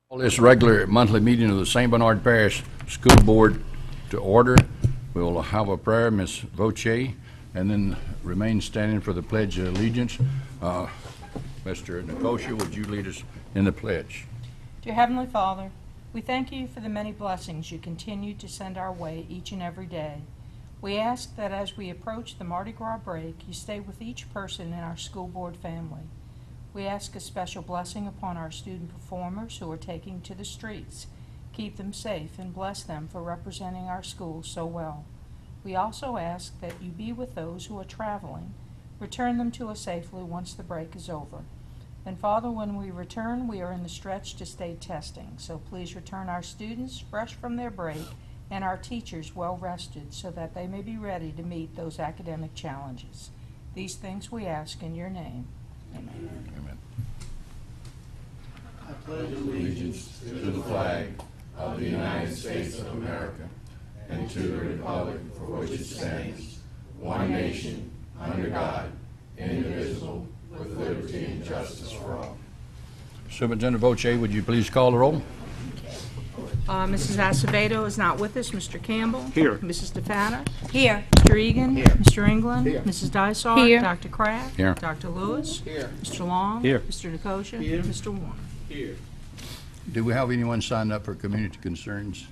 Call this regular monthly meeting of the St. Bernard Parish School Board to order. We will have a prayer, Ms. Voce, and then remain standing for the Pledge of Allegiance. Mr. Nicosia, would you lead us in the pledge? Dear Heavenly Father, we thank you for the many blessings you continue to send our way each and every day. We ask that as we approach the Mardi Gras break, you stay with each person in our school board family. We ask a special blessing upon our student performers who are taking to the streets. Keep them safe and bless them for representing our school so well. We also ask that you be with those who are traveling. Return them to us safely once the break is over. And Father, when we return, we are in the stretch to state testing. So please return our students fresh from their break and our teachers well rested so that they may be ready to meet those academic challenges. These things we ask in your name. Amen. Amen. I pledge allegiance to the flag of the United States of America and to the republic for which it stands, one nation, under God, indivisible, with liberty and justice for all. Superintendent Voce, would you please call the roll? Mrs. Acevedo is not with us. Mr. Campbell? Here. Mrs. DeFana? Here. Mr. Egan? Here. Mr. England? Here. Mrs. Dysart? Here. Dr. Kraft? Here. Dr. Lewis? Here. Mr. Long? Here. Mr. Nicosia? Here. Mr. Warner? Here. Do we have anyone signed up for community concerns?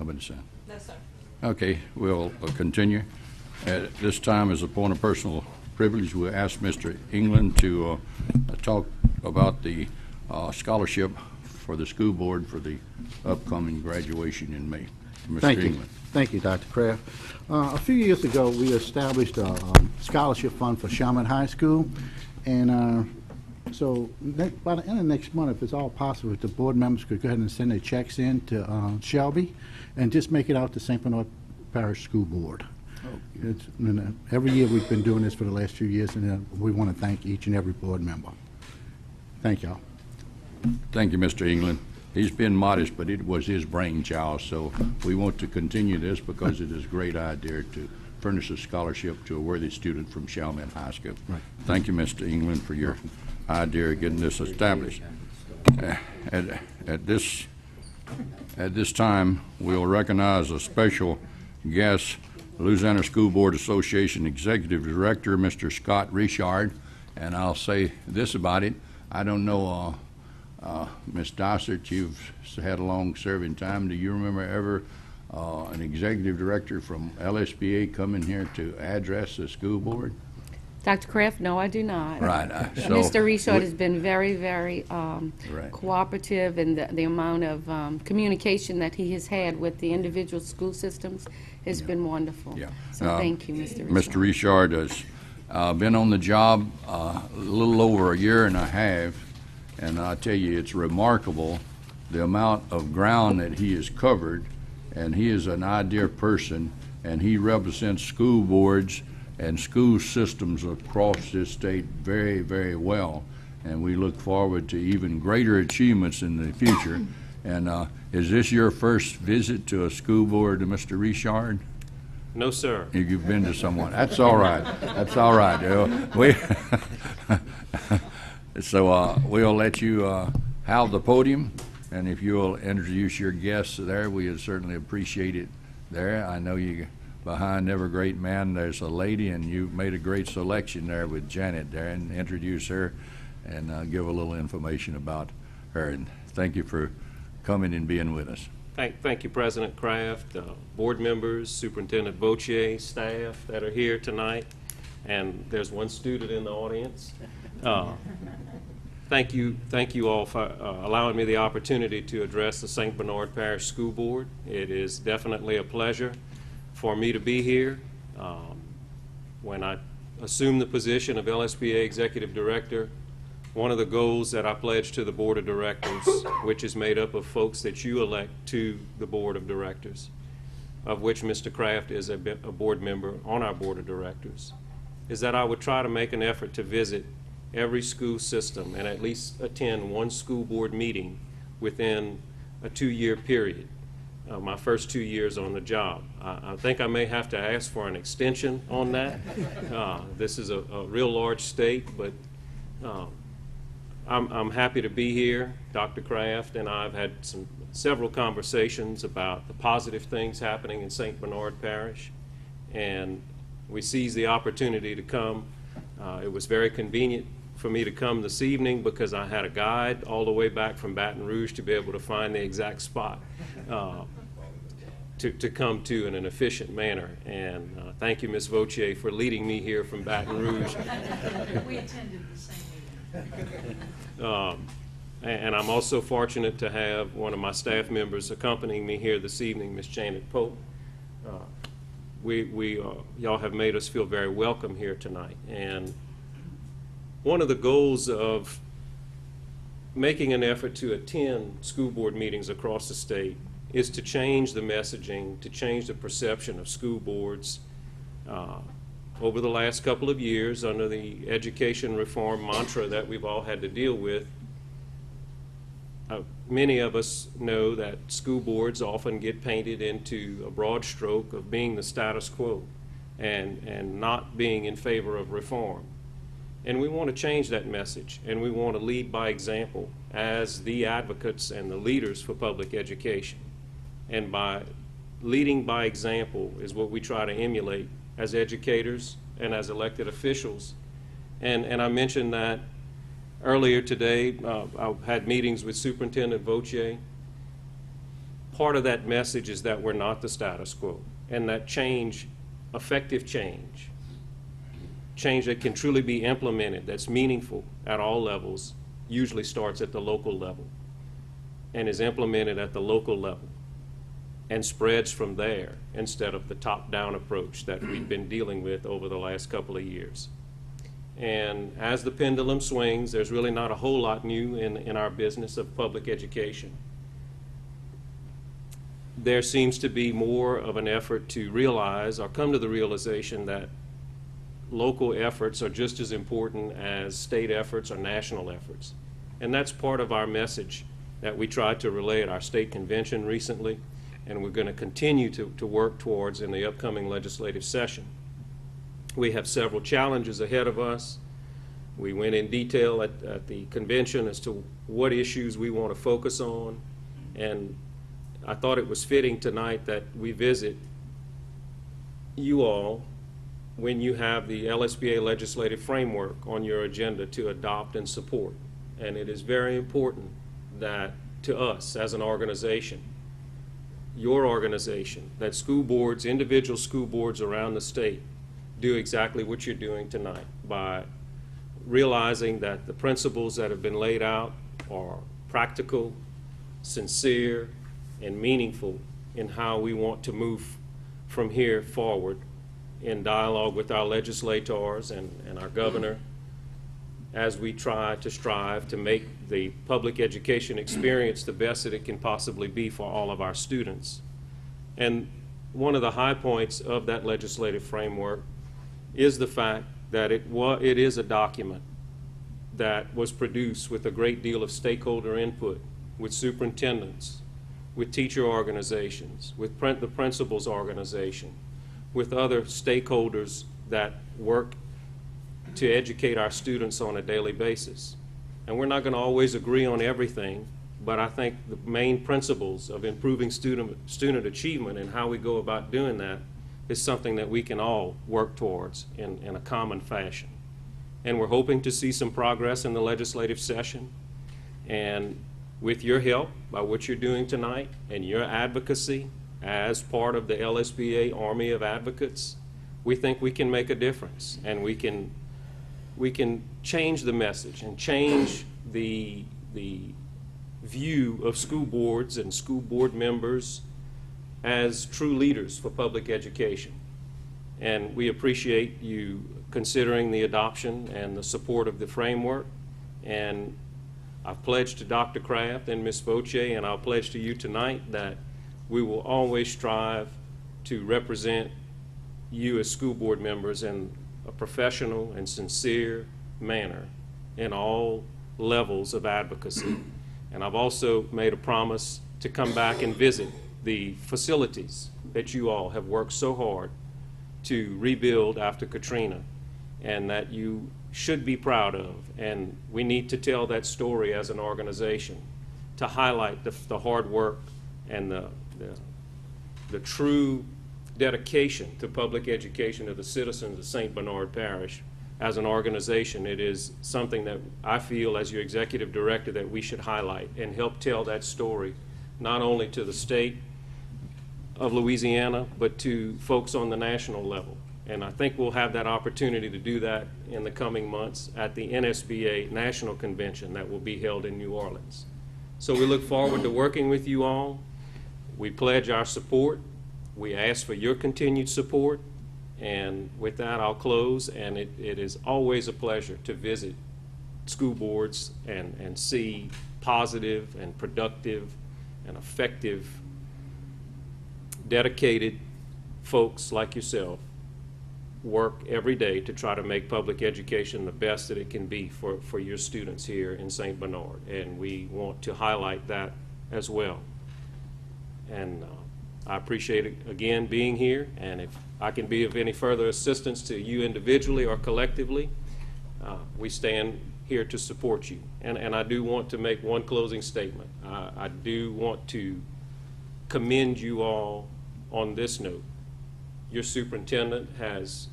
Nobody signed. No, sir. Okay, we'll continue. At this time, as a point of personal privilege, we'll ask Mr. England to talk about the scholarship for the school board for the upcoming graduation in May. Mr. Thank you. England. Thank you, Dr. Kraft. A few years ago, we established a scholarship fund for Chalmette High School, and so by the end of next month, if it's all possible, if the board members could go ahead and send their checks in to Shelby and just make it out to St. Bernard Parish School Board. Every year we've been doing this for the last few years, and we want to thank each and every board member. Thank y'all. Thank you, Mr. England. He's been modest, but it was his brainchild, so we want to continue this because it is a great idea to furnish a scholarship to a worthy student from Chalmette High School. Right. Thank you, Mr. England, for your idea of getting this established. At this time, we'll recognize a special guest, Louisiana School Board Association Executive Director, Mr. Scott Richard, and I'll say this about it. I don't know, Ms. Dysart, you've had a long serving time. Do you remember ever an executive director from LSBA coming here to address the school board? Dr. Kraft, no, I do not. Right. Mr. Richard has been very, very Right. cooperative, and the amount of communication that he has had with the individual school systems has been wonderful. Yeah. So thank you, Mr. Richard. Mr. Richard has been on the job a little over a year and a half, and I tell you, it's remarkable the amount of ground that he has covered, and he is an idea person, and he represents school boards and school systems across this state very, very well, and we look forward to even greater achievements in the future. And is this your first visit to a school board, Mr. Richard? No, sir. If you've been to someone, that's all right. That's all right. So we'll let you have the podium, and if you'll introduce your guests there, we would certainly appreciate it there. I know you behind every great man there's a lady, and you made a great selection there with Janet there, and introduce her and give a little information about her. And thank you for coming and being with us. Thank you, President Kraft, board members, Superintendent Voce, staff that are here tonight, and there's one student in the audience. Thank you all for allowing me the opportunity to address the St. Bernard Parish School Board. It is definitely a pleasure for me to be here. When I assumed the position of LSBA Executive Director, one of the goals that I pledged to the Board of Directors, which is made up of folks that you elect to the Board of Directors, of which Mr. Kraft is a board member on our Board of Directors, is that I would try to make an effort to visit every school system and at least attend one school board meeting within a 2-year period. My first 2 years on the job. I think I may have to ask for an extension on that. This is a real large state, but I'm happy to be here. Dr. Kraft and I have had several conversations about the positive things happening in St. Bernard Parish, and we seized the opportunity to come. It was very convenient for me to come this evening because I had a guide all the way back from Baton Rouge to be able to find the exact spot to come to in an efficient manner. And thank you, Ms. Vautier, for leading me here from Baton Rouge. We attended the same meeting. And I'm also fortunate to have one of my staff members accompanying me here this evening, Ms. Janet Pope. Y'all have made us feel very welcome here tonight. And one of the goals of making an effort to attend school board meetings across the state is to change the messaging, to change the perception of school boards. Over the last couple of years, under the education reform mantra that we've all had to deal with, many of us know that school boards often get painted into a broad stroke of being the status quo and not being in favor of reform. And we want to change that message, and we want to lead by example as the advocates and the leaders for public education. And by leading by example is what we try to emulate as educators and as elected officials. And I mentioned that earlier today. I had meetings with Superintendent Vautier. Part of that message is that we're not the status quo, and that change, effective change that can truly be implemented, that's meaningful at all levels, usually starts at the local level and is implemented at the local level and spreads from there instead of the top-down approach that we've been dealing with over the last couple of years. And as the pendulum swings, there's really not a whole lot new in our business of public education. There seems to be more of an effort to realize or come to the realization that local efforts are just as important as state efforts or national efforts. And that's part of our message that we tried to relay at our state convention recently, and we're going to continue to work towards in the upcoming legislative session. We have several challenges ahead of us. We went in detail at the convention as to what issues we want to focus on, and I thought it was fitting tonight that we visit you all when you have the LSBA legislative framework on your agenda to adopt and support. And it is very important that to us as an organization, your organization, that school boards, individual school boards around the state, do exactly what you're doing tonight by realizing that the principles that have been laid out are practical, sincere, and meaningful in how we want to move from here forward in dialogue with our legislators and our governor as we try to strive to make the public education experience the best that it can possibly be for all of our students. And one of the high points of that legislative framework is the fact that it is a document that was produced with a great deal of stakeholder input, with superintendents, with teacher organizations, with the principals organization, with other stakeholders that work to educate our students on a daily basis. And we're not going to always agree on everything, but I think the main principles of improving student achievement and how we go about doing that is something that we can all work towards in a common fashion. And we're hoping to see some progress in the legislative session. And with your help, by what you're doing tonight, and your advocacy as part of the LSBA Army of Advocates, we think we can make a difference, and we can change the message and change the view of school boards and school board members as true leaders for public education. And we appreciate you considering the adoption and the support of the framework. And I've pledged to Dr. Kraft and Ms. Vautier, and I'll pledge to you tonight that we will always strive to represent you as school board members in a professional and sincere manner in all levels of advocacy. And I've also made a promise to come back and visit the facilities that you all have worked so hard to rebuild after Katrina, and that you should be proud of, and we need to tell that story as an organization to highlight the hard work and the true dedication to public education of the citizens of St. Bernard Parish. As an organization, it is something that I feel as your executive director that we should highlight and help tell that story, not only to the state of Louisiana, but to folks on the national level. And I think we'll have that opportunity to do that in the coming months at the NSBA National Convention that will be held in New Orleans. So we look forward to working with you all. We pledge our support. We ask for your continued support. And with that, I'll close. And it is always a pleasure to visit school boards and see positive and productive and effective, dedicated folks like yourself work every day to try to make public education the best that it can be for your students here in St. Bernard. And we want to highlight that as well. And I appreciate it, again, being here, and if I can be of any further assistance to you individually or collectively, we stand here to support you. And I do want to make one closing statement. I do want to commend you all on this note. Your superintendent has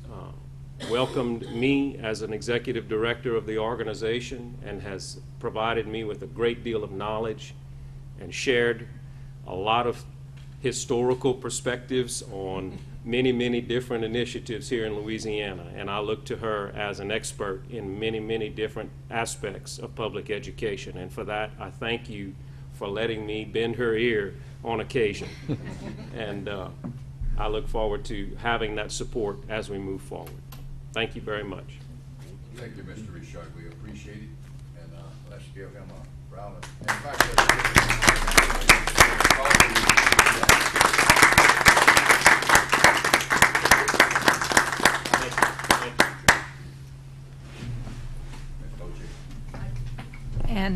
welcomed me as an executive director of the organization and has provided me with a great deal of knowledge and shared a lot of historical perspectives on many, many different initiatives here in Louisiana. And I look to her as an expert in many, many different aspects of public education. And for that, I thank you for letting me bend her ear on occasion. And I look forward to having that support as we move forward. Thank you very much. Thank you, Mr. Richard. We appreciate it, and let's give him a round of. In fact,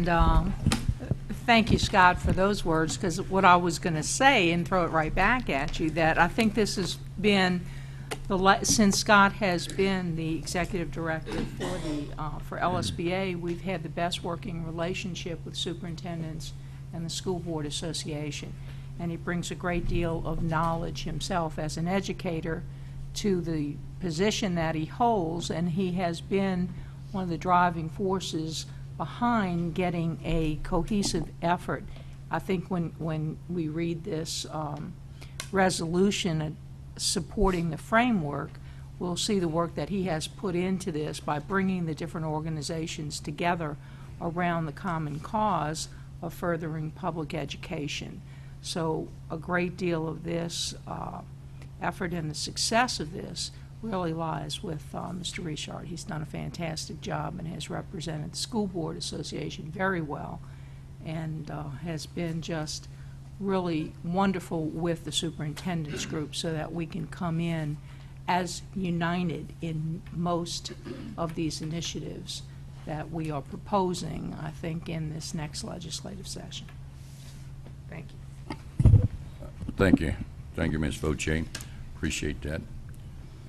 And thank you, Scott, for those words, because what I was going to say, and throw it right back at you, that I think this has been, since Scott has been the executive director for LSBA, we've had the best working relationship with superintendents and the School Board Association. And he brings a great deal of knowledge himself as an educator to the position that he holds, and he has been one of the driving forces behind getting a cohesive effort. I think when we read this resolution supporting the framework, we'll see the work that he has put into this by bringing the different organizations together around the common cause of furthering public education. So a great deal of this effort and the success of this really lies with Mr. Richard. He's done a fantastic job and has represented the School Board Association very well, and has been just really wonderful with the superintendent's group so that we can come in as united in most of these initiatives that we are proposing, I think, in this next legislative session. Thank you. Thank you. Thank you, Ms. Fauché. Appreciate that.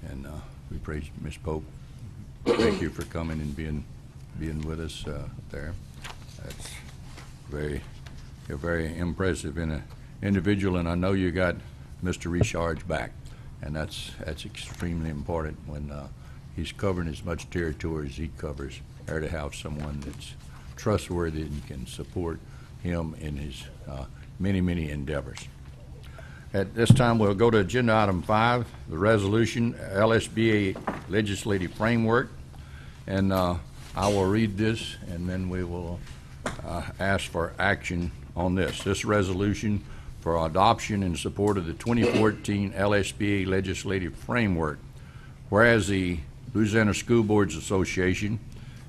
And we praise Ms. Pope. Thank you for coming and being with us there. That's you're very impressive in an individual, and I know you got Mr. Richard's back, and that's extremely important when he's covering as much territory as he covers. There to have someone that's trustworthy and can support him in his many endeavors. At this time, we'll go to agenda item 5, the resolution, LSBA legislative framework. And I will read this, and then we will ask for action on this. This resolution for adoption in support of the 2014 LSBA legislative framework. Whereas the Louisiana School Boards Association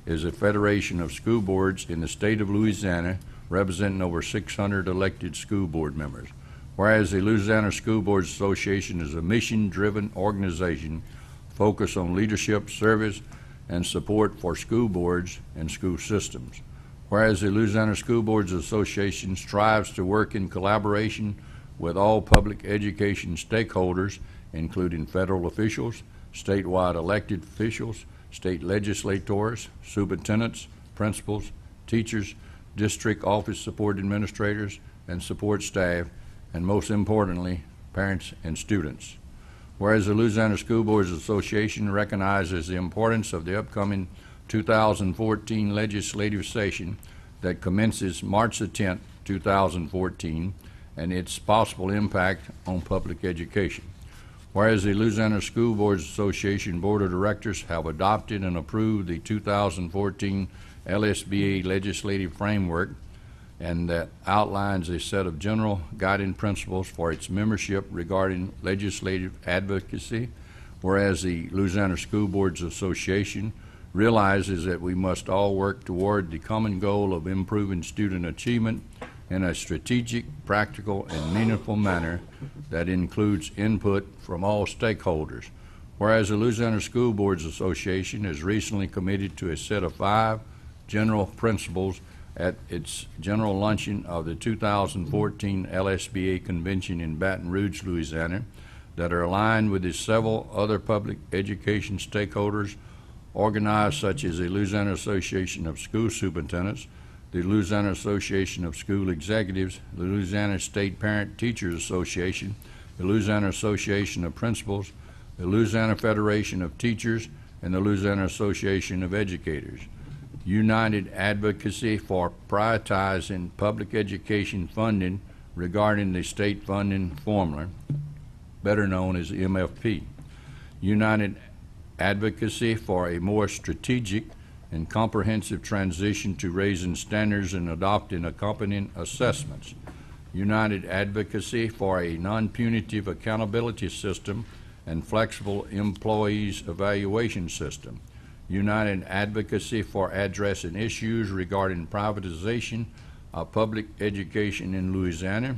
is a federation of school boards in the state of Louisiana representing over 600 elected school board members. Whereas the Louisiana School Boards Association is a mission-driven organization focused on leadership, service, and support for school boards and school systems. Whereas the Louisiana School Boards Association strives to work in collaboration with all public education stakeholders, including federal officials, statewide elected officials, state legislators, superintendents, principals, teachers, district office support administrators, and support staff, and most importantly, parents and students. Whereas the Louisiana School Boards Association recognizes the importance of the upcoming 2014 legislative session that commences March the 10th, 2014, and its possible impact on public education. Whereas the Louisiana School Boards Association Board of Directors have adopted and approved the 2014 LSBA legislative framework, and that outlines a set of general guiding principles for its membership regarding legislative advocacy. Whereas the Louisiana School Boards Association realizes that we must all work toward the common goal of improving student achievement in a strategic, practical, and meaningful manner that includes input from all stakeholders. Whereas the Louisiana School Boards Association has recently committed to a set of 5 general principles at its general luncheon of the 2014 LSBA convention in Baton Rouge, Louisiana, that are aligned with the several other public education stakeholders organized, such as the Louisiana Association of School Superintendents, the Louisiana Association of School Executives, the Louisiana State Parent Teachers Association, the Louisiana Association of Principals, the Louisiana Federation of Teachers, and the Louisiana Association of Educators. United advocacy for prioritizing public education funding regarding the state funding formula, better known as MFP. United advocacy for a more strategic and comprehensive transition to raising standards and adopting accompanying assessments. United advocacy for a non-punitive accountability system and flexible employees evaluation system. United advocacy for addressing issues regarding privatization of public education in Louisiana.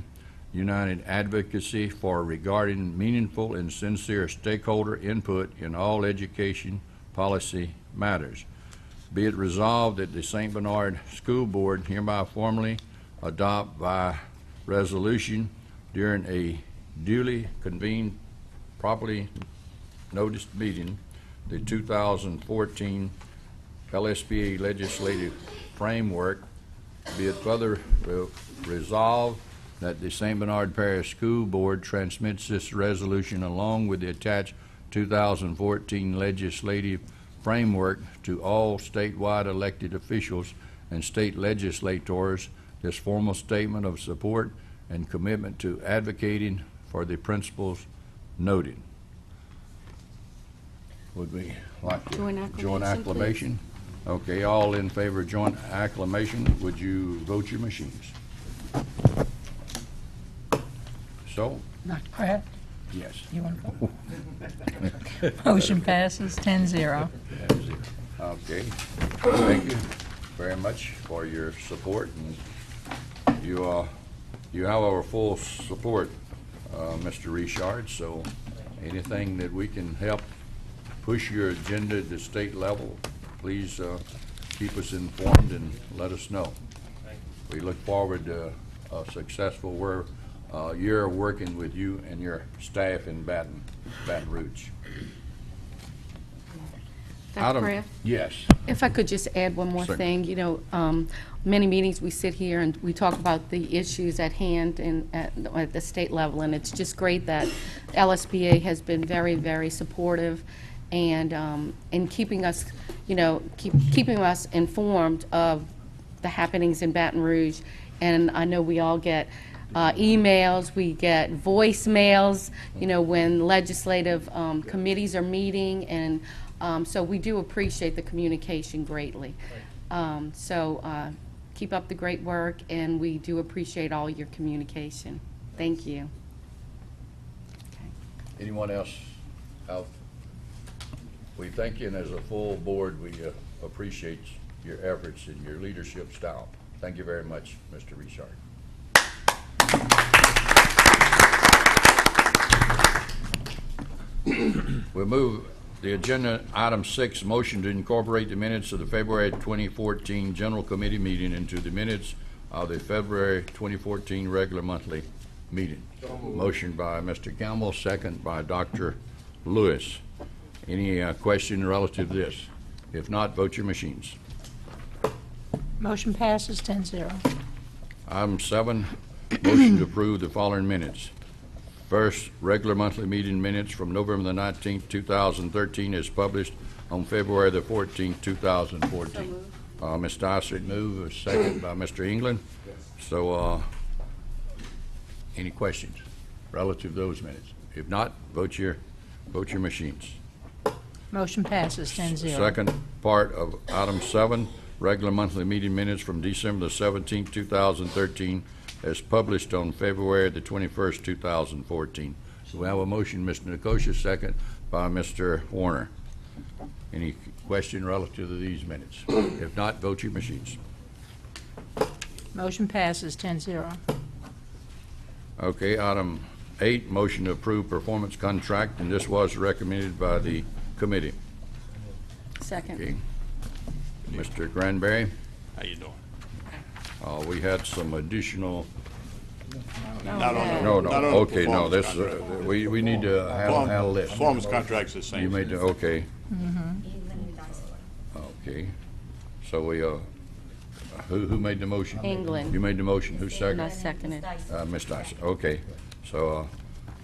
United advocacy for regarding meaningful and sincere stakeholder input in all education policy matters. Be it resolved that the St. Bernard School Board hereby formally adopt by resolution during a duly convened, properly noticed meeting, the 2014 LSBA legislative framework. Be it further resolved that the St. Bernard Parish School Board transmits this resolution along with the attached 2014 legislative framework to all statewide elected officials and state legislators, this formal statement of support and commitment to advocating for the principles noted. Would we like to join acclamation? Okay, all in favor of joint acclamation, would you vote your machines? So, Dr. Kraft, yes. you want to vote? Motion passes 10-0. Okay, thank you very much for your support, and you have our full support, Mr. Richard, so anything that we can help push your agenda at the state level, please keep us informed and let us know. We look forward to a successful year working with you and your staff in Baton Rouge. Dr. Kraft? Yes. If I could just add one more Certainly. thing, you know, many meetings we sit here and we talk about the issues at hand and at the state level, and it's just great that LSBA has been very, very supportive and in keeping us, you know, keeping us informed of the happenings in Baton Rouge. And I know we all get emails, we get voicemails, you know, when legislative committees are meeting, and so we do appreciate the communication greatly. Keep up the great work, and we do appreciate all your communication. Thank you. Okay. Anyone else out? We thank you, and as a full board, we appreciate your efforts and your leadership style. Thank you very much, Mr. Richard. We'll move the agenda item 6, motion to incorporate the minutes of the February 2014 General Committee meeting into the minutes of the February 2014 regular monthly meeting. Motion by Mr. Campbell, second by Dr. Lewis. Any question relative to this? If not, vote your machines. Motion passes 10-0. Item 7, motion to approve the following minutes. First, regular monthly meeting minutes from November the 19th, 2013, as published on February the 14th, 2014. Ms. Dysart move, a second by Mr. England. So, any questions relative to those minutes? If not, vote your machines. Motion passes 10-0. Second part of item 7, regular monthly meeting minutes from December the 17th, 2013, as published on February the 21st, 2014. So we have a motion, Mr. Nicosia, second by Mr. Warner. Any question relative to these minutes? If not, vote your machines. Motion passes 10-0. Okay, item 8, motion to approve performance contract, and this was recommended by the committee. Second. Okay. Mr. Granberry, How you doing? we had some additional, Not on the- no, not on the okay, no, performance this, contract. we need to handle this. Performance contract's the same. You made the, okay. Okay, so we, who made the motion? England. You made the motion, who And I seconded? seconded. Ms. Dyson, okay. So,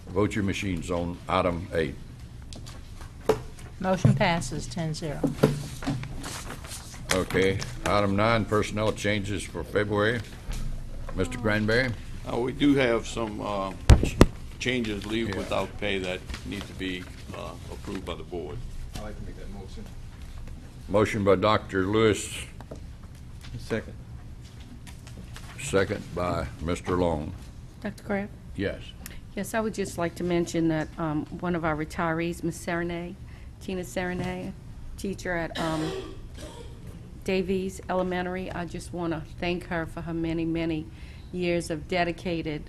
vote your machines on item 8. Motion passes 10-0. Okay, item 9, personnel changes for February. Mr. Granberry? We do have some changes, leave without pay, that need to be approved by the board. I'd like to make that motion. Motion by Dr. Lewis, Second. second by Mr. Long. Dr. Kraft? Yes. Yes, I would just like to mention that one of our retirees, Ms. Serenay, Tina Serenay, teacher at Davies Elementary, I just want to thank her for her many, many years of dedicated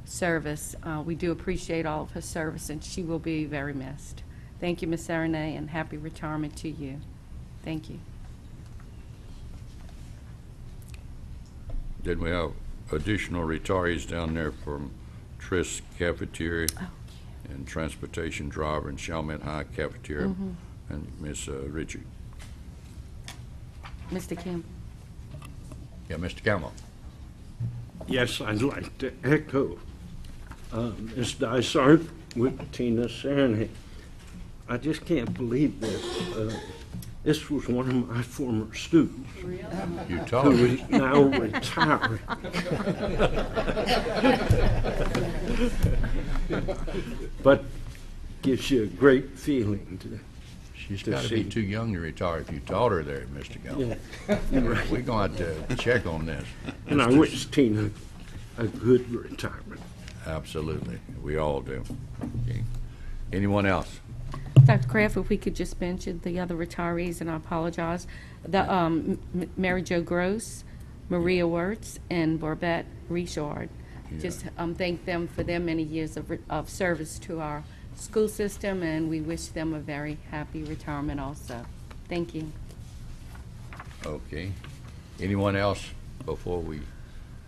service. We do appreciate all of her service, and she will be very missed. Thank you, Ms. Serenay, and happy retirement to you. Thank you. Then we have additional retirees down there from Tris Cafeteria Oh, and Transportation Driver and Chalmette High Cafeteria, and Ms. Richard. Mr. Kim? Yeah, Mr. Campbell. Yes, I'd like to echo Ms. Dysart with Tina Serenay. I just can't believe this. This was one of my former students You who told me. is now retiring. But gives you a great feeling to She's to got to be see. too young to retire if you taught her there, Mr. Campbell. Yeah. We're going to have to check on this. And I wish Tina a good retirement. Absolutely. We all do. Okay. Anyone else? Dr. Kraft, if we could just mention the other retirees, and I apologize, the Mary Jo Gross, Maria Wirtz, and Barbette Richard. Just thank them for their many years of service to our school system, and we wish them a very happy retirement also. Thank you. Okay. Anyone else before we,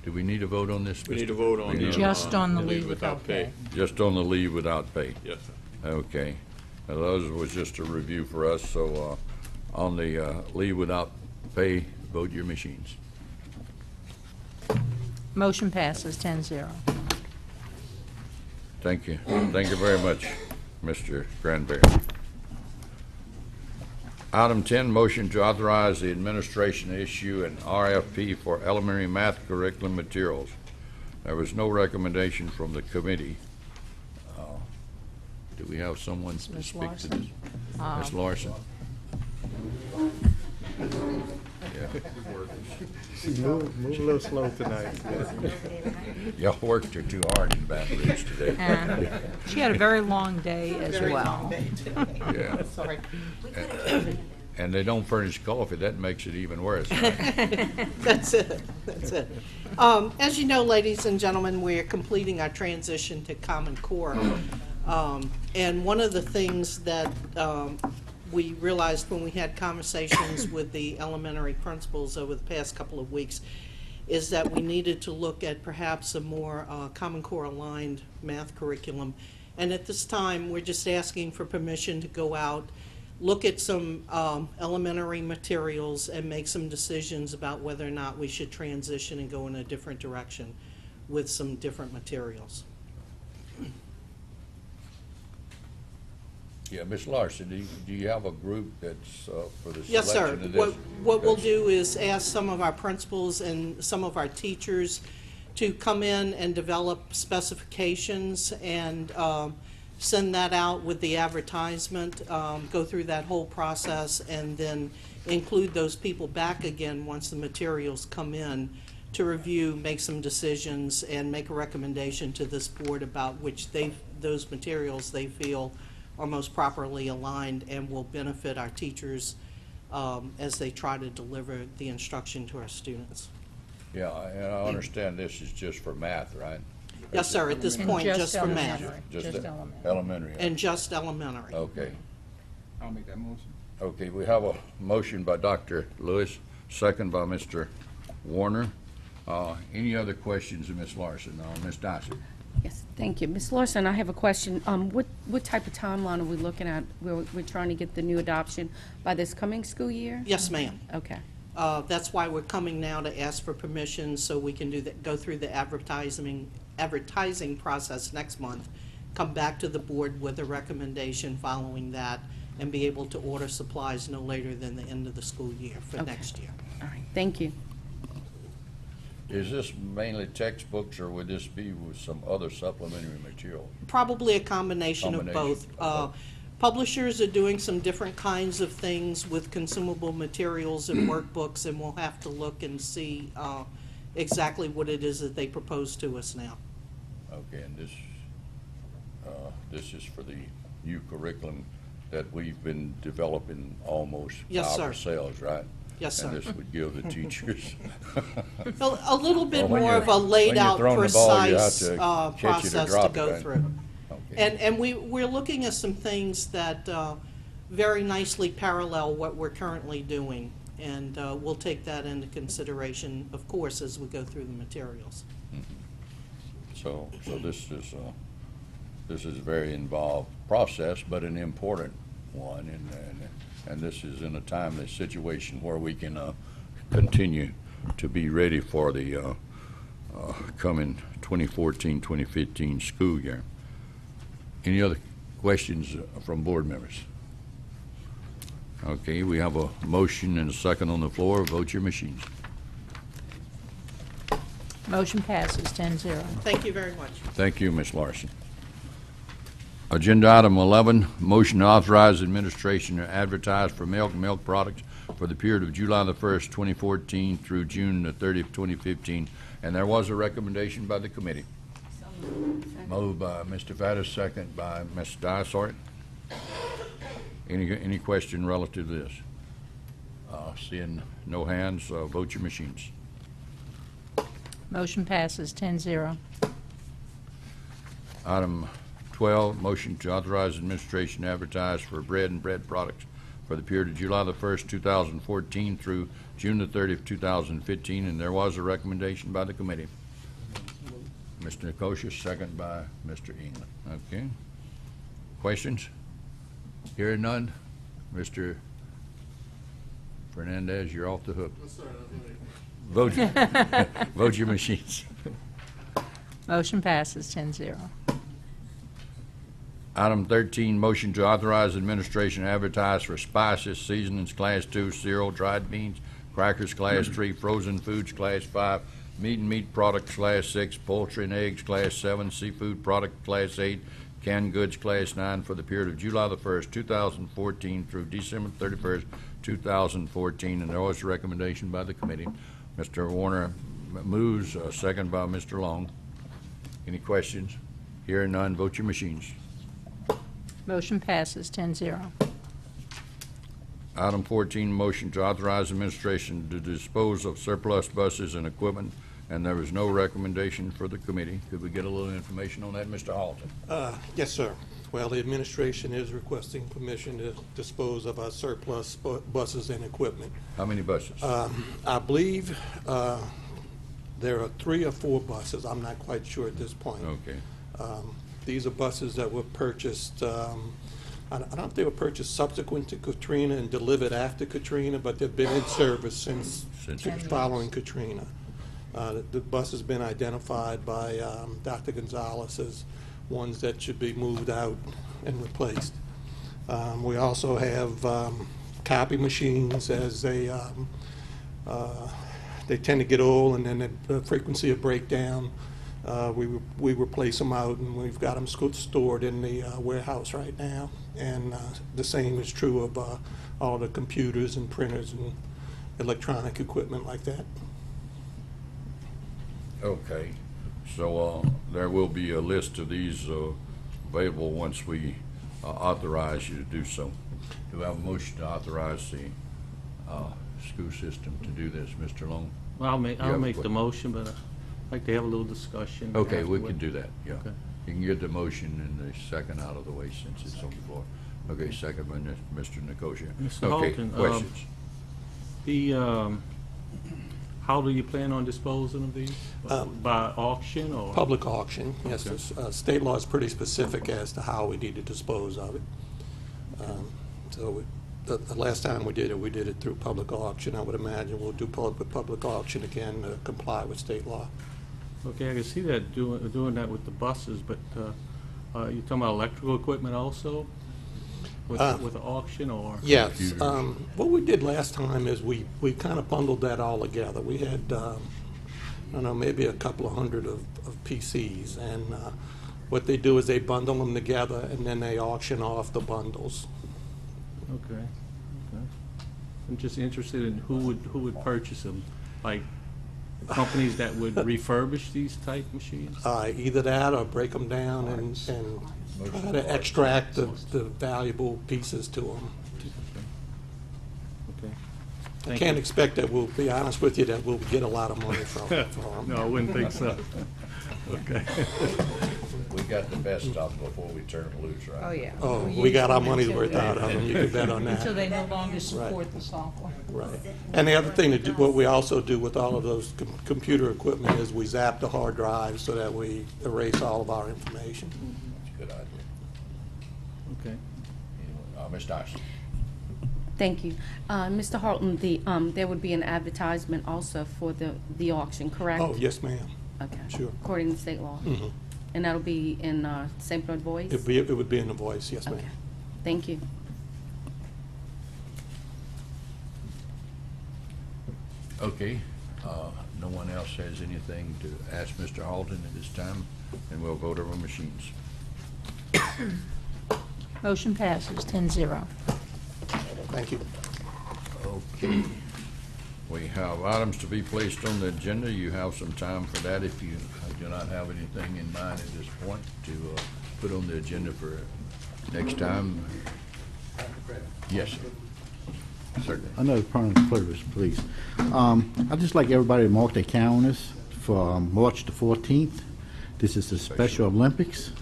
do we need to vote on this? We need Mr. to vote on We need to- Just on the leave without pay. Just on the leave without pay. Yes, sir. Okay. Now, those was just a review for us, so on the leave without pay, vote your machines. Motion passes 10-0. Thank you. Thank you very much, Mr. Granberry. Item 10, motion to authorize the administration to issue an RFP for elementary math curriculum materials. There was no recommendation from the committee. Do we have someone to Ms. speak to Larson. this? Ms. Larson? Yeah. Move a little slow tonight. Y'all worked her too hard in Baton Rouge today. And she had a very long day as well. Yeah. Sorry. And they don't furnish coffee, that makes it even worse. That's it, that's it. As you know, ladies and gentlemen, we're completing our transition to Common Core. And one of the things that we realized when we had conversations with the elementary principals over the past couple of weeks is that we needed to look at perhaps a more Common Core aligned math curriculum. And at this time, we're just asking for permission to go out look at some elementary materials and make some decisions about whether or not we should transition and go in a different direction with some different materials. Yeah, Ms. Larson, do you have a group that's for the Yes, sir. selection of this? What we'll do is ask some of our principals and some of our teachers to come in and develop specifications and send that out with the advertisement, go through that whole process, and then include those people back again once the materials come in to review, make some decisions, and make a recommendation to this board about which those materials they feel are most properly aligned and will benefit our teachers as they try to deliver the instruction to our students. Yeah, and I understand this is just for math, right? Yes, sir, at this And point, just for math. elementary, Just elementary. elementary. And just elementary. Okay. I'll make that motion. Okay, we have a motion by Dr. Lewis, second by Mr. Warner. Any other questions of Ms. Larson? Ms. Dyson? Yes, thank you. Ms. Larson, I have a question. What type of timeline are we looking at? We're trying to get the new adoption by this coming school year? Yes, ma'am. Okay. That's why we're coming now to ask for permission so we can go through the advertising process next month, come back to the board with a recommendation following that, and be able to order supplies no later than the end of the school year for Okay. next year. All right, thank you. Is this mainly textbooks, or would this be with some other supplementary material? Probably a combination of both. Okay. Publishers are doing some different kinds of things with consumable materials and workbooks, and we'll have to look and see exactly what it is that they propose to us now. Okay, and this is for the new curriculum that we've been developing almost Yes, sir. ourselves, right? Yes, sir. And this would give the teachers. A little bit Well, when more you're- of a laid when you're out, throwing the ball, you have precise to catch it or process to drop it, go right? through. Okay. And we're looking at some things that very nicely parallel what we're currently doing. And we'll take that into consideration, of course, as we go through the materials. So this is a very involved process, but an important one, and this is in a timely situation where we can continue to be ready for the coming 2014-2015 school year. Any other questions from board members? Okay, we have a motion and a second on the floor. Vote your machines. Motion passes 10-0. Thank you very much. Thank you, Ms. Larson. Agenda item 11, motion to authorize administration to advertise for milk and milk products for the period of July the 1st, 2014 through June the 30th, 2015. And there was a recommendation by the committee. Moved by Mr. Faddis, second by Ms. Dysart. Any question relative to this? Seeing no hands, vote your machines. Motion passes 10-0. Item 12, motion to authorize administration to advertise for bread and bread products for the period of July the 1st, 2014 through June the 30th, 2015, and there was a recommendation by the committee. Mr. Nicosia, second by Mr. England. Okay. Questions? Hearing none. Mr. Fernandez, you're off the hook. Vote, vote your machines. Motion passes 10-0. Item 13, motion to authorize administration to advertise for spices, seasonings, Class 2, cereal, dried beans, crackers, Class 3, frozen foods, Class 5, meat and meat products, Class 6, poultry and eggs, Class 7, seafood product, Class 8, canned goods, Class 9, for the period of July the 1st, 2014 through December 31st, 2014, and there was a recommendation by the committee. Mr. Warner moves, second by Mr. Long. Any questions? Hearing none, vote your machines. Motion passes 10-0. Item 14, motion to authorize administration to dispose of surplus buses and equipment, and there was no recommendation for the committee. Could we get a little information on that, Mr. Halton? Yes, sir. Well, the administration is requesting permission to dispose of our surplus buses and equipment. How many buses? I believe there are 3 or 4 buses. I'm not quite sure at this point. Okay. These are buses that were purchased, I don't know if they were purchased subsequent to Katrina and delivered after Katrina, but they've been in service since following Katrina. The bus has been identified by Dr. Gonzalez as ones that should be moved out and replaced. We also have copy machines as they tend to get old, and then the frequency of breakdown. We replace them out, and we've got them stored in the warehouse right now. And the same is true of all the computers and printers and electronic equipment like that. Okay, so there will be a list of these available once we authorize you to do so. Do I have a motion to authorize the school system to do this, Mr. Long? Well, I'll make a the motion, but I'd like to have a little discussion. Okay, we afterward. can do that, yeah. Okay. You can get the motion and the second out of the way since it's on the floor. Okay, second by Mr. Nicosia. Mr. Okay, Halton, questions? How do you plan on disposing of these? By auction or? Public auction, yes. Okay. State law is pretty specific as to how we need to dispose of it. The last time we did it through public auction. I would imagine we'll do public auction again to comply with state law. Okay, I can see that doing that with the buses, but you talking about electrical equipment also? With the auction or? Yes. What we did last time is we kind of bundled that all together. We had, I don't know, maybe a couple of hundred of PCs. And what they do is they bundle them together and then they auction off the bundles. Okay. I'm just interested in who would purchase them, like companies that would refurbish these type machines? Either that or break them down and try to extract the valuable pieces to them. Okay. I can't expect that we'll be honest with you that we'll get a lot of money from them. No, I wouldn't think so. Okay. We got the best stuff before we turn it loose, right? Oh, yeah. Oh, we got our money's worth out of them. You can bet on that. Until they no longer support the software. Right. And the other thing to do, what we also do with all of those computer equipment is we zap the hard drives so that we erase all of our information. That's a good idea. Okay. Ms. Dyson? Thank you. Mr. Harton, there would be an advertisement also for the auction, correct? Oh, yes, ma'am. Okay. Sure. According to state law? Mhm. And that'll be in St. Bernard Voice? It would be in the Voice, yes, ma'am. Okay. Thank you. Okay, no one else has anything to ask Mr. Halton at this time, and we'll vote over machines. Motion passes 10-0. Thank you. Okay. We have items to be placed on the agenda. You have some time for that if you do not have anything in mind at this point to put on the agenda for next time. Yes, sir. Certainly. Another point of privilege, please. I'd just like everybody to mark their calendars for March the 14th. This is the Special Olympics.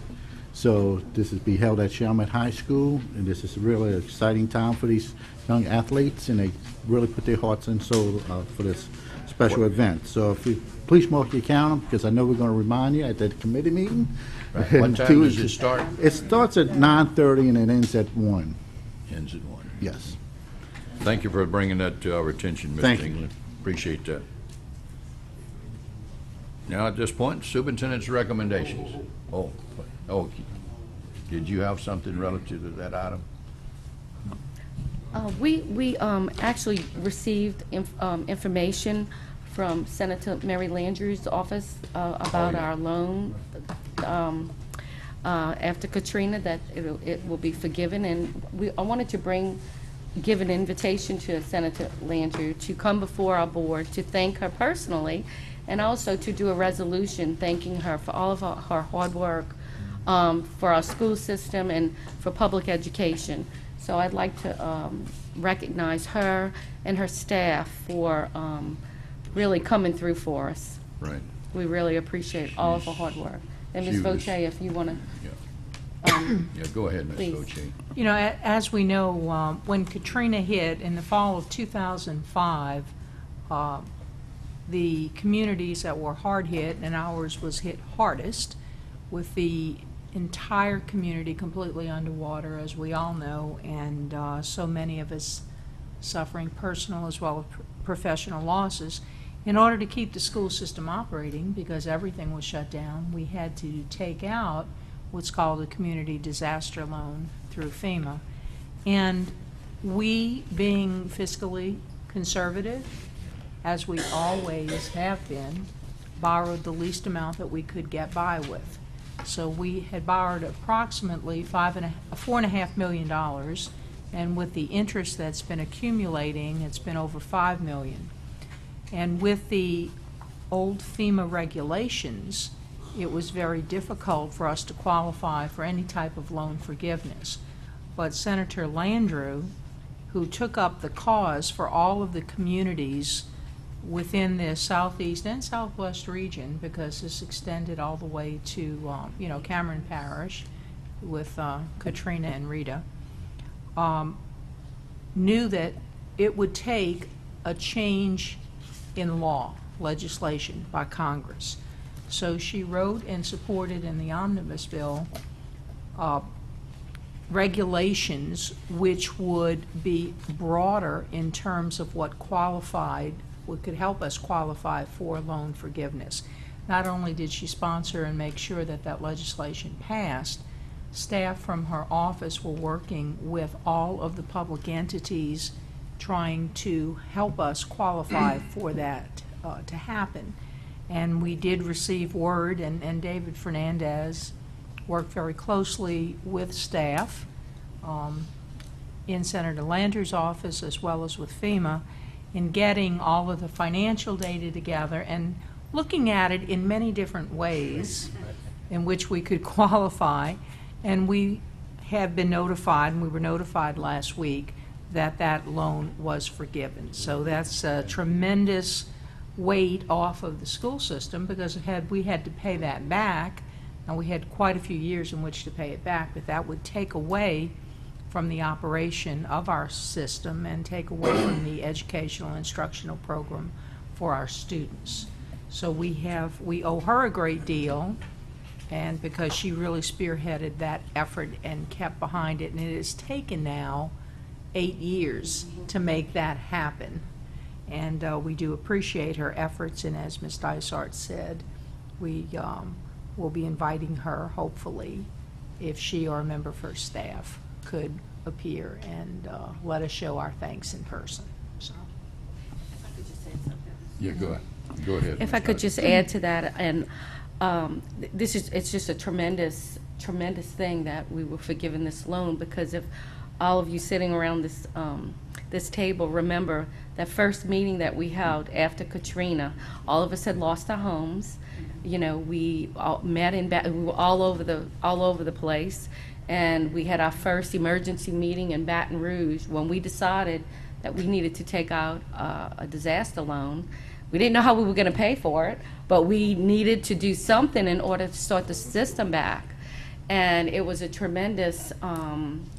So this is be held at Chalmette High School, and this is a really exciting time for these young athletes, and they really put their hearts and soul for this special event. So if you please mark your calendar, because I know we're going to remind you at that committee meeting. Right. What time does it start? It starts at 9:30 and it ends at 1. Ends at 1. Yes. Thank you for bringing that to our attention, Thank Mr. you. England. Appreciate that. Now, at this point, superintendent's recommendations. Oh, did you have something relative to that item? We actually received information from Senator Mary Landrieu's office about yeah. our loan after Katrina, that it will be forgiven. And I wanted to give an invitation to Senator Landrieu to come before our board to thank her personally, and also to do a resolution thanking her for all of her hard work for our school system and for public education. So I'd like to recognize her and her staff for really coming through for us. Right. We really appreciate all of her hard work. And Ms. She was- Voce, if you want to. Yeah, go ahead, Ms. Please. Voce. You know, as we know, when Katrina hit in the fall of 2005, the communities that were hard hit, and ours was hit hardest, with the entire community completely underwater, as we all know, and so many of us suffering personal as well as professional losses. In order to keep the school system operating, because everything was shut down, we had to take out what's called a community disaster loan through FEMA. And we, being fiscally conservative, as we always have been, borrowed the least amount that we could get by with. So we had borrowed approximately $4.5 million, and with the interest that's been accumulating, it's been over $5 million. And with the old FEMA regulations, it was very difficult for us to qualify for any type of loan forgiveness. But Senator Landrieu, who took up the cause for all of the communities within the southeast and southwest region, because this extended all the way to Cameron Parish with Katrina and Rita, knew that it would take a change in legislation by Congress. So she wrote and supported in the omnibus bill regulations which would be broader in terms of what could help us qualify for loan forgiveness. Not only did she sponsor and make sure that that legislation passed, staff from her office were working with all of the public entities trying to help us qualify for that to happen. And we did receive word, and David Fernandez worked very closely with staff in Senator Landrieu's office as well as with FEMA in getting all of the financial data together and looking at it in many different ways in which we could qualify. And we have been notified, and we were notified last week, that that loan was forgiven. So that's a tremendous weight off of the school system, because we had to pay that back, and we had quite a few years in which to pay it back, but that would take away from the operation of our system and take away from the educational instructional program for our students. So we owe her a great deal, and because she really spearheaded that effort and kept behind it, and it has taken now 8 years to make that happen. And we do appreciate her efforts, and as Ms. Dysart said, we will be inviting her, hopefully, if she or a member of her staff could appear and let us show our thanks in person. So. Yeah, go ahead. Go ahead. If I could just add to that, and it's just a tremendous thing that we were forgiven this loan, because if all of you sitting around this table remember that first meeting that we held after Katrina, all of us had lost our homes. We all met we were all over the place, and we had our first emergency meeting in Baton Rouge when we decided that we needed to take out a disaster loan. We didn't know how we were going to pay for it, but we needed to do something in order to start the system back. And it was a tremendous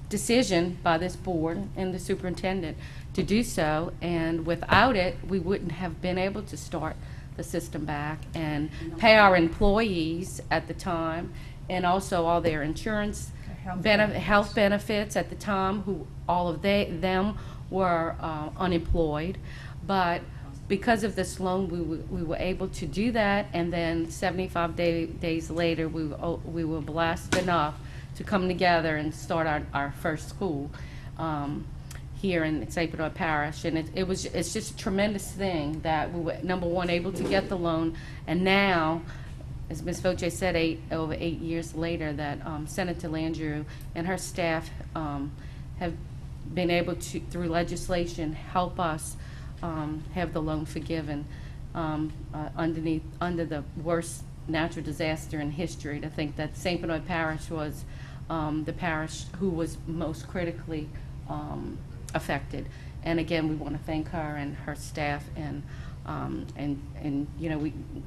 decision by this board and the superintendent to do so, and without it, we wouldn't have been able to start the system back and pay our employees at the time, and also all their insurance, health benefits at the time, who all of them were unemployed. But because of this loan, we were able to do that, and then 75 days later, we were blessed enough to come together and start our first school here in St. Bernard Parish. And it's just a tremendous thing that we were, number one, able to get the loan, and now, as Ms. Foche said, over 8 years later, that Senator Landrieu and her staff have been able to, through legislation, help us have the loan forgiven under the worst natural disaster in history. To think that St. Bernard Parish was the parish who was most critically affected. And again, we want to thank her and her staff, and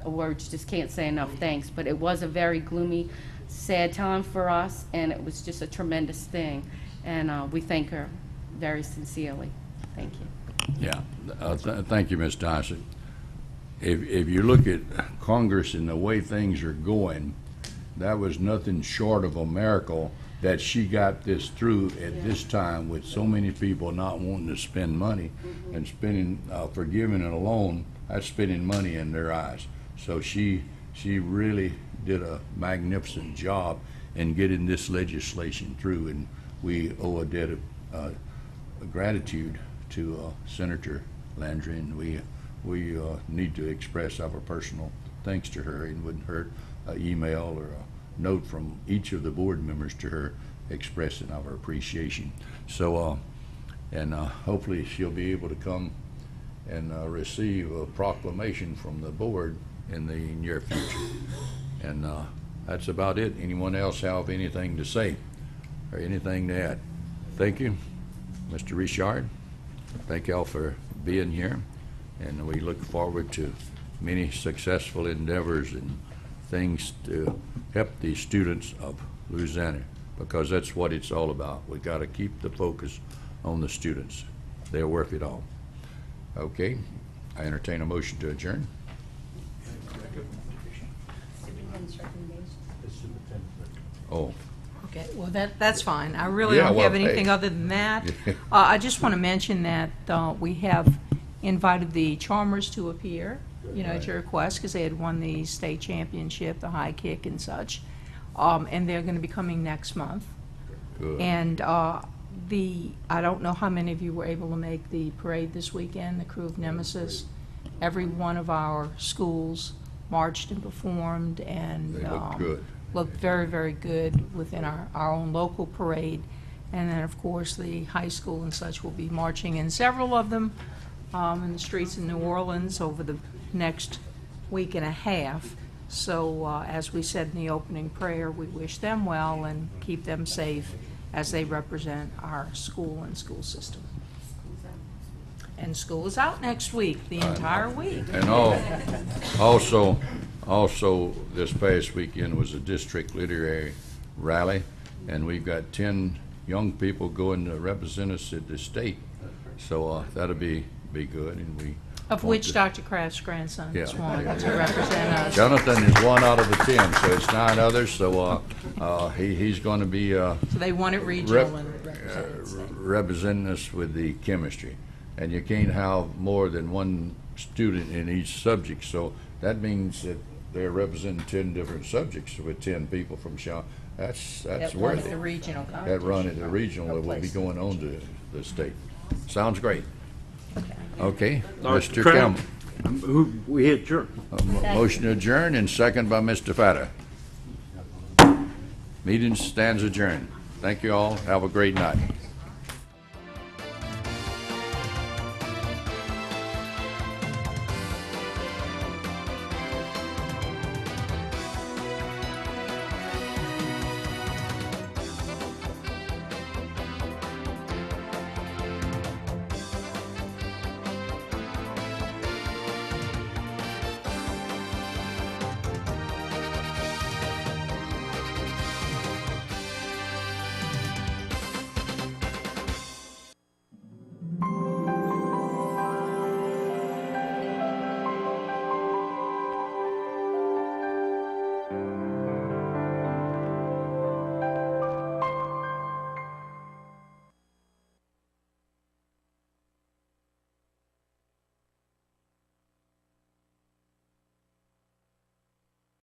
words just can't say enough thanks. But it was a very gloomy, sad time for us, and it was just a tremendous thing. And we thank her very sincerely. Thank you. Yeah, thank you, Ms. Dyson. If you look at Congress and the way things are going, that was nothing short of a miracle that she got this through at this time with so many people not wanting to spend money and spending, forgiving a loan, that's spending money in their eyes. So she really did a magnificent job in getting this legislation through, and we owe a debt of gratitude to Senator Landry, and we need to express our personal thanks to her. It wouldn't hurt an email or a note from each of the board members to her expressing our appreciation. So, hopefully she'll be able to come and receive a proclamation from the board in the near future. And that's about it. Anyone else have anything to say or anything to add? Thank you, Mr. Richard. Thank y'all for being here, and we look forward to many successful endeavors and things to help the students of Louisiana, because that's what it's all about. We got to keep the focus on the students. They're worth it all. Okay, I entertain a motion to adjourn. Oh, Okay, well, that's fine. I really Yeah, don't well, have anything hey. other than that. I just want to mention that we have invited the Charmers to appear, at your request, because they had won the state championship, the high kick and such. And they're going to be coming next month. good. And I don't know how many of you were able to make the parade this weekend, the Crew of Nemesis. Every one of our schools marched and performed, and They look good. looked very, very good within our own local parade. And then, of course, the high school and such will be marching in several of them in the streets in New Orleans over the next week and a half. So as we said in the opening prayer, we wish them well and keep them safe as they represent our school and school system. And school is out next week, the entire week. And also this past weekend was a district literary rally, and we've got 10 young people going to represent us at the state. So that'll be good, and we. Of which Dr. Kraft's grandson is Yeah. one to represent us. Jonathan is one out of the 10, so it's 9 others. So he's going to be So they won it regional and represents us. representing us with the chemistry, and you can't have more than one student in each subject. So that means that they're representing 10 different subjects with 10 people from Shaw. That's That won worth at the it. regional That competition. run at the regional that will be Place. going on to the state. Sounds great. Okay, Dr. Mr. Kraft, Campbell. we adjourn. Motion to adjourn and second by Mr. Fata. Meeting stands adjourned. Thank you all. Have a great night.